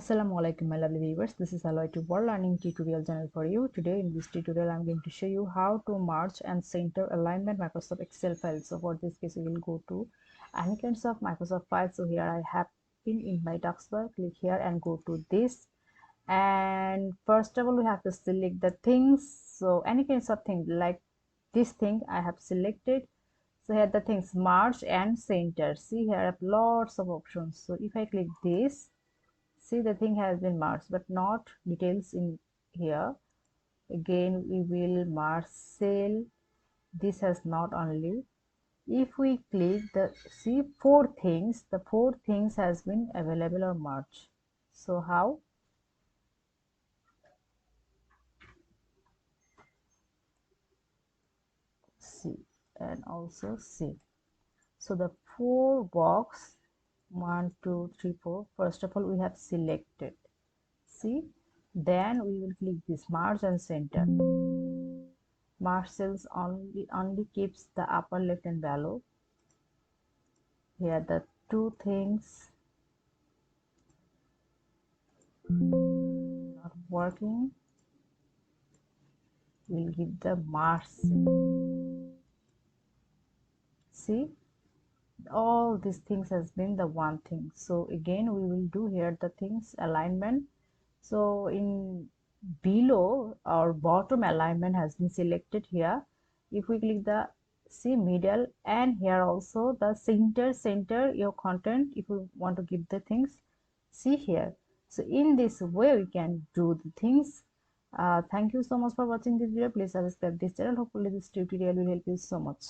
Assalamualaikum my lovely viewers, this is Aloy World Learning tutorial channel for you. Today in this tutorial I'm going to show you how to merge and center alignment Microsoft Excel files. So for this case we will go to any kinds of Microsoft files. So here I have been in my taskbar, click here and go to this, and first of all we have to select the things. So any kinds of thing like this thing I have selected. So here the things merge and center. See here I have lots of options. So if I click this, see the thing has been merged but not details in here. Again we will merge cell. This has not only. If we click the see four things, the four things has been available or merged. So how? See and also see. So the four box 1 2 3 4, first of all we have selected. See, then we will click this merge and center. Merge cells only keeps the upper left hand value. Here the two things not working. We'll give the merge cell. See, all these things has been the one thing. So again we will do here the things alignment. So in below our bottom alignment has been selected here. If we click the see middle, and here also the center your content, if you want to give the things, see here. So in this way we can do the things. Thank you so much for watching this video. Please subscribe this channel. Hopefully this tutorial will help you so much.